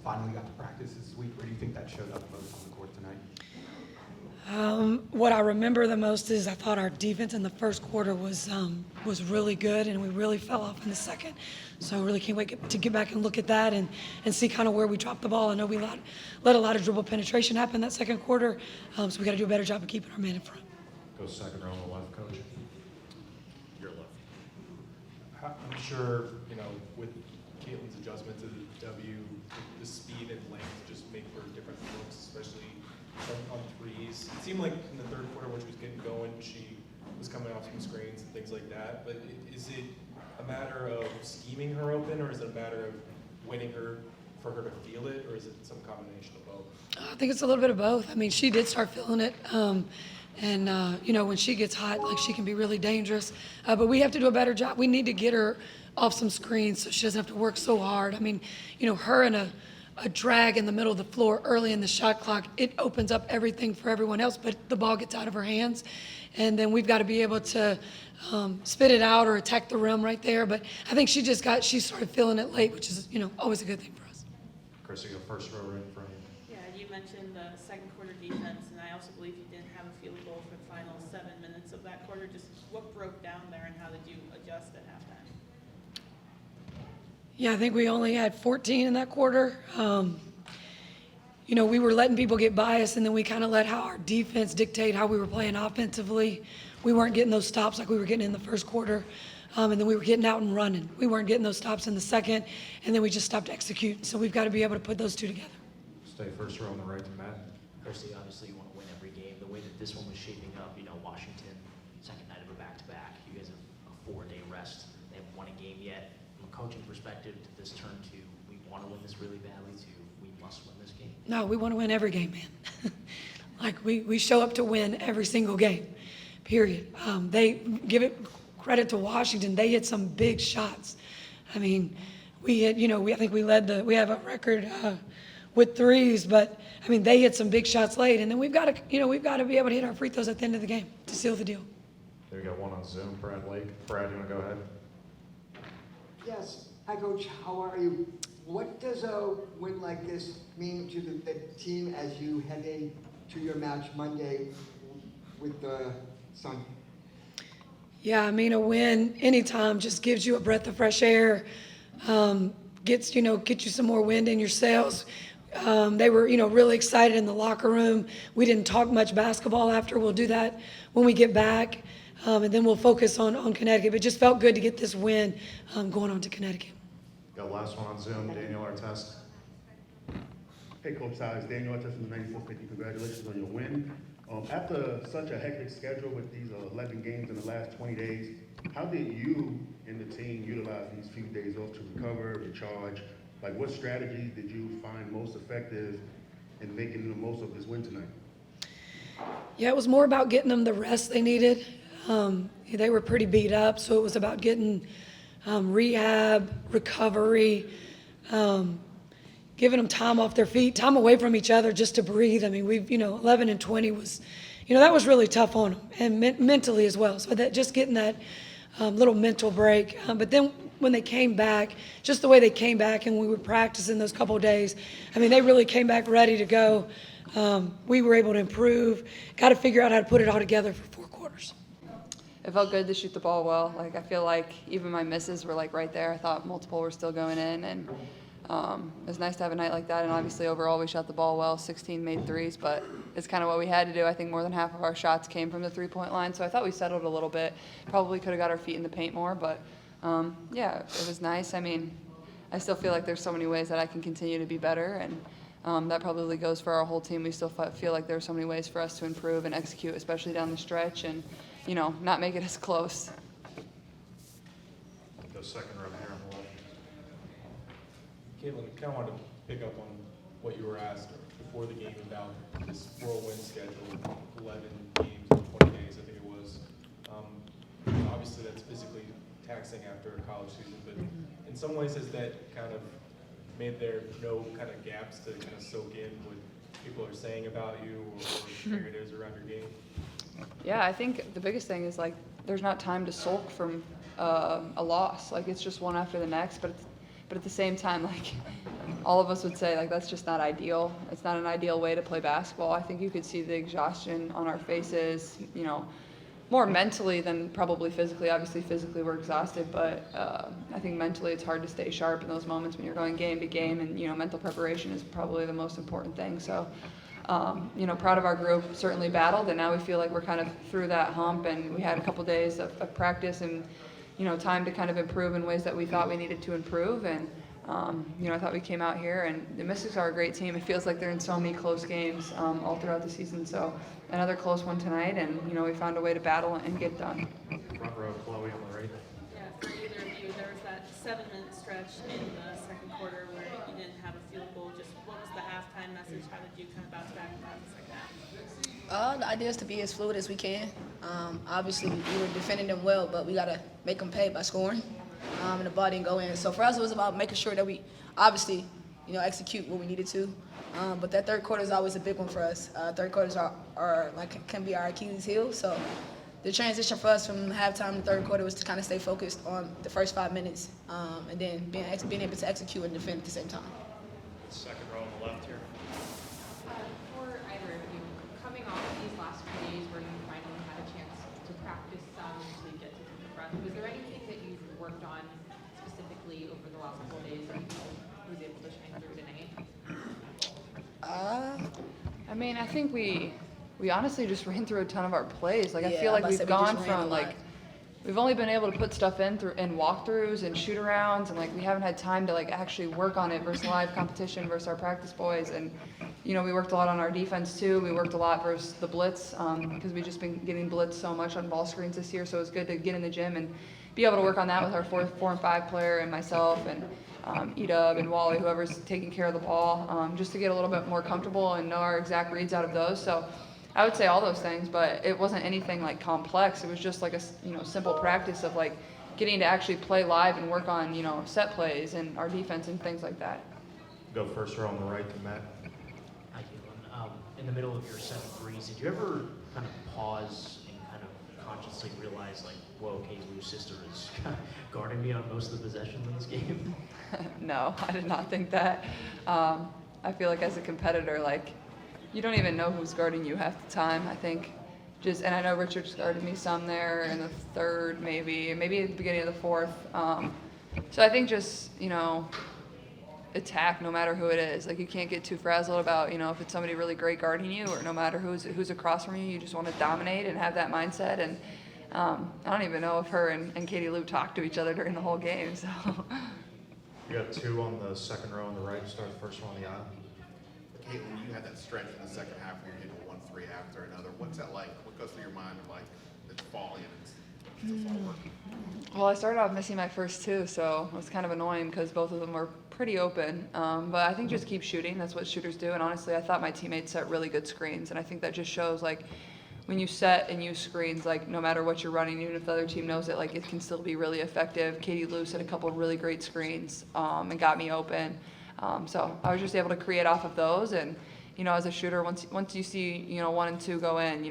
finally got to practice this week. Where do you think that showed up most on the court tonight? What I remember the most is I thought our defense in the first quarter was really good, and we really fell off in the second. So I really can't wait to get back and look at that and see kind of where we dropped the ball. I know we let a lot of dribble penetration happen that second quarter, so we got to do a better job of keeping our man in front. Go second row on the left, coach. Your left. I'm sure, with Caitlin's adjustment to the W, the speed and length just make for different looks, especially on threes. It seemed like in the third quarter when she was getting going, she was coming off some screens and things like that. But is it a matter of scheming her open, or is it a matter of waiting for her to feel it, or is it some combination of both? I think it's a little bit of both. I mean, she did start feeling it. When she gets hot, like, she can be really dangerous. But we have to do a better job. We need to get her off some screens so she doesn't have to work so hard. I mean, her and a drag in the middle of the floor early in the shot clock, it opens up everything for everyone else, but the ball gets out of her hands. And then we've got to be able to spit it out or attack the rim right there. But I think she started feeling it late, which is, always a good thing for us. Christie, go first row right in front of you. Yeah, you mentioned the second quarter defense, and I also believe you didn't have a field goal for the final 7 minutes of that quarter. Just what broke down there, and how did you adjust at halftime? Yeah, I think we only had 14 in that quarter. We were letting people get by us, and then we kind of let our defense dictate how we were playing offensively. We weren't getting those stops like we were getting in the first quarter, and then we were getting out and running. We weren't getting those stops in the second, and then we just stopped executing. So we've got to be able to put those two together. Stay first row on the right to Matt. Christie, obviously you want to win every game. The way that this one was shaping up, Washington, second night of a back-to-back. You guys have a 4-day rest. They haven't won a game yet. From a coaching perspective, did this turn to we want to win this really badly to we must win this game? No, we want to win every game, man. we show up to win every single game, period. They give it credit to Washington. They hit some big shots. I mean, we hit, I think we have a record with threes, but I mean, they hit some big shots late, and then we've got to be able to hit our free throws at the end of the game to seal the deal. There you go, one on Zoom, Brad Lake. Brad, you want to go ahead? Yes. Hi, Coach. How are you? What does a win like this mean to the team as you head into your match Monday with the Sun? Yeah, I mean, a win anytime just gives you a breath of fresh air, gets you some more wind in your sails. They were, really excited in the locker room. We didn't talk much basketball after. We'll do that when we get back, and then we'll focus on Connecticut. But it just felt good to get this win going on to Connecticut. Got last one on Zoom, Daniel Artest. Hey, Coach Sides, Daniel Artest from the 9450. Congratulations on your win. After such a hectic schedule with these 11 games in the last 20 days, how did you and the team utilize these few days off to recover, recharge? What strategies did you find most effective in making the most of this win tonight? Yeah, it was more about getting them the rest they needed. They were pretty beat up, so it was about getting rehab, recovery, giving them time off their feet, time away from each other just to breathe. I mean, 11 and 20 was, that was really tough on them, and mentally as well. So that just getting that little mental break. But then when they came back, just the way they came back and we were practicing those couple of days, I mean, they really came back ready to go. We were able to improve, got to figure out how to put it all together for 4 quarters. It felt good to shoot the ball well. I feel like even my misses were right there. I thought multiple were still going in, and it was nice to have a night like that. And obviously overall we shot the ball well, 16 made threes, but it's kind of what we had to do. I think more than half of our shots came from the 3-point line, so I thought we settled a little bit. Probably could have got our feet in the paint more, but yeah, it was nice. I mean, I still feel like there's so many ways that I can continue to be better, and that probably goes for our whole team. We still feel like there are so many ways for us to improve and execute, especially down the stretch, and not make it as close. Go second row here on the left. Caitlin, kind of wanted to pick up on what you were asked before the game about this whirlwind schedule, 11 games in 20 days, I think it was. Obviously, that's physically taxing after a college season, but in some ways, has that kind of made there no kind of gaps to kind of soak in what people are saying about you or narratives around your game? Yeah, I think the biggest thing is there's not time to sulk from a loss. It's just one after the next, but at the same time, all of us would say like that's just not ideal. It's not an ideal way to play basketball. I think you could see the exhaustion on our faces, you know, more mentally than probably physically. Obviously, physically we're exhausted, but I think mentally it's hard to stay sharp in those moments when you're going game to game, and you know, mental preparation is probably the most important thing. So, you know, proud of our group. Certainly battled, and now we feel like we're kind of through that hump, and we had a couple days of practice and you know, time to kind of improve in ways that we thought we needed to improve. And you know, I thought we came out here, and the Mystics are a great team. It feels like they're in so many close games all throughout the season. So another close one tonight, and you know, we found a way to battle and get done. Front row, Chloe on the right. Yeah, for either of you, there was that 7-minute stretch in the second quarter where you didn't have a field goal. Just what was the halftime message? How did you kind of bounce back from that in the second half? The idea is to be as fluid as we can. Obviously, we were defending them well, but we got to make them pay by scoring. And the ball didn't go in. So for us, it was about making sure that we obviously, you know, execute what we needed to. But that third quarter is always a big one for us. Third quarters are like can be our Achilles heel. So the transition for us from halftime to third quarter was to kind of stay focused on the first 5 minutes, and then being able to execute and defend at the same time. Second row on the left here. For either of you, coming off these last few days where you finally had a chance to practice some to get to take a breath, was there anything that you've worked on specifically over the last couple of days that you was able to shine through tonight? I mean, I think we honestly just ran through a ton of our plays. Like, I Yeah, feel like I was we've about to say gone we just ran a from lot. like, we've only been able to put stuff in walkthroughs and shoot arounds, and like we haven't had time to like actually work on it versus live competition versus our practice boys. And you know, we worked a lot on our defense too. We worked a lot versus the blitz because we've just been getting blitzed so much on ball screens this year. So it's good to get in the gym and be able to work on that with our 4 and 5 player and myself and Edub and Wally, whoever's taking care of the ball, just to get a little bit more comfortable and know our exact reads out of those. So I would say all those things, but it wasn't anything like complex. It was just like a simple practice of like getting to actually play live and work on set plays and our defense and things like that. Go first row on the right to Matt. Hi, Caitlin. In the middle of your 7 threes, did you ever kind of pause and kind of consciously realize like, whoa, Kaylee's sister is guarding me on most of the possessions in this game? No, I did not think that. I feel like as a competitor, like, you don't even know who's guarding you half the time, I think. And I know Richard's guarded me some there in the third, maybe at the beginning of the fourth. So I think just, attack no matter who it is. Like, you can't get too frazzled about, if it's somebody really great guarding you, or no matter who's across from you, you just want to dominate and have that mindset. And I don't even know if her and Katie Lou talked to each other during the whole game, so. You got 2 on the second row on the right. Start the first one on the aisle. Caitlin, you had that stretch in the second half where you're hitting 1 3 after another. What's that like? What goes through your mind of like it's falling and it's all working? Well, I started off missing my first 2, so it was kind of annoying because both of them were pretty open. But I think just keep shooting. That's what shooters do. And honestly, I thought my teammates set really good screens. And I think that just shows, like, when you set and use screens, like, no matter what you're running, even if the other team knows it, like, it can still be really effective. Katie Lou set a couple of really great screens and got me open. So I was just able to create off of those. And, as a shooter, once you see, 1 and 2 go in,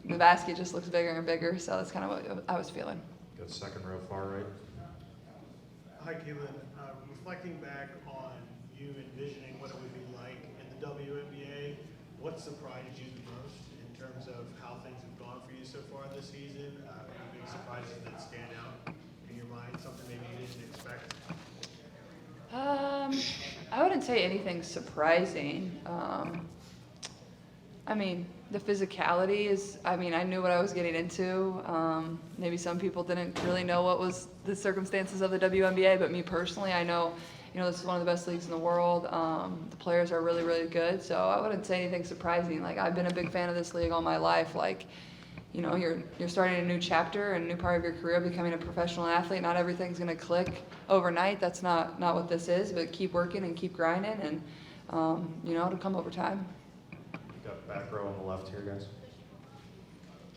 the basket just looks bigger and bigger. So that's kind of what I was feeling. Go second row far right. Hi, Caitlin. Reflecting back on you envisioning what it would be like in the WNBA, what surprised you the most in terms of how things have gone for you so far this season? Any big surprises that stand out in your mind, something maybe you didn't expect? I wouldn't say anything surprising. The physicality is, I knew what I was getting into. Maybe some people didn't really know what was the circumstances of the WNBA, but me personally, I know, this is one of the best leagues in the world. The players are really, really good, so I wouldn't say anything surprising. Like, I've been a big fan of this league all my life. Like, you're starting a new chapter and a new part of your career, becoming a professional athlete. Not everything's gonna click overnight. That's not what this is, but keep working and keep grinding, and it'll come over time. You got back row on the left here, guys.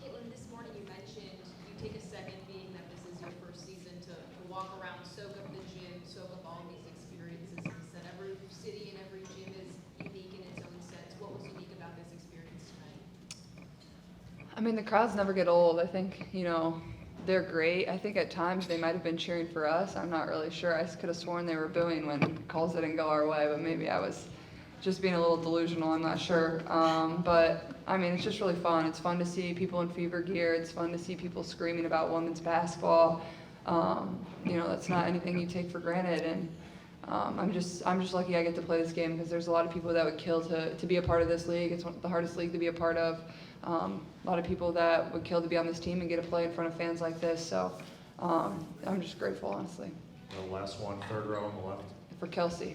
Caitlin, this morning you mentioned you take a second, being that this is your first season, to walk around, soak up the gym, soak up all these experiences. You said every city and every gym is unique in its own sense. What was unique about this experience tonight? The crowds never get old. I think, they're great. I think at times they might have been cheering for us. I'm not really sure. I could have sworn they were booing when calls didn't go our way, but maybe I was just being a little delusional. I'm not sure. But I mean, it's just really fun. It's fun to see people in fever gear. It's fun to see people screaming about women's basketball. You know, that's not anything you take for granted. And I'm just lucky I get to play this game because there's a lot of people that would kill to be a part of this league. It's the hardest league to be a part of. A lot of people that would kill to be on this team and get to play in front of fans like this. So I'm just grateful, honestly. The last one, third row on the left. For Kelsey.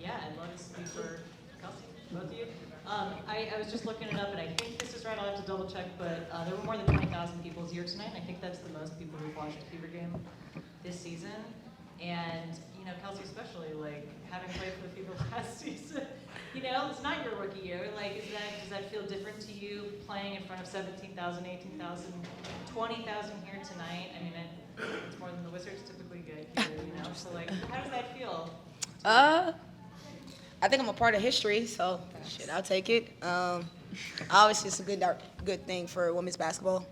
Yeah, I'd love to speak for Kelsey, both of you. I was just looking it up, and I think this is right. I'll have to double check, but there were more than 20,000 people here tonight. And I think that's the most people who've watched a Fever game this season. And you know, Kelsey especially, like having played for the Fever last season. You know, it's not your rookie year. Like, does that feel different to you playing in front of 17,000, 18,000, 20,000 here tonight? I mean, it's more than the Wizards typically get here. You know, so like, how does that feel? I think I'm a part of history, so shit, I'll take it. Obviously, it's a good thing for women's basketball.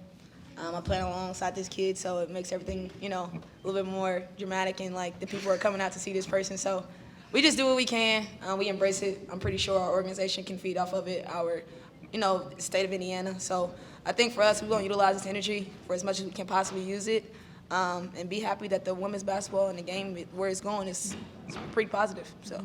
I'm playing alongside this kid, so it makes everything, you know, a little bit more dramatic, and like the people are coming out to see this person. So we just do what we can. We embrace it. I'm pretty sure our organization can feed off of it. Our, you know, state of Indiana. So I think for us, we're going to utilize this energy for as much as we can possibly use it, and be happy that the women's basketball and the game where it's going is pretty positive. So.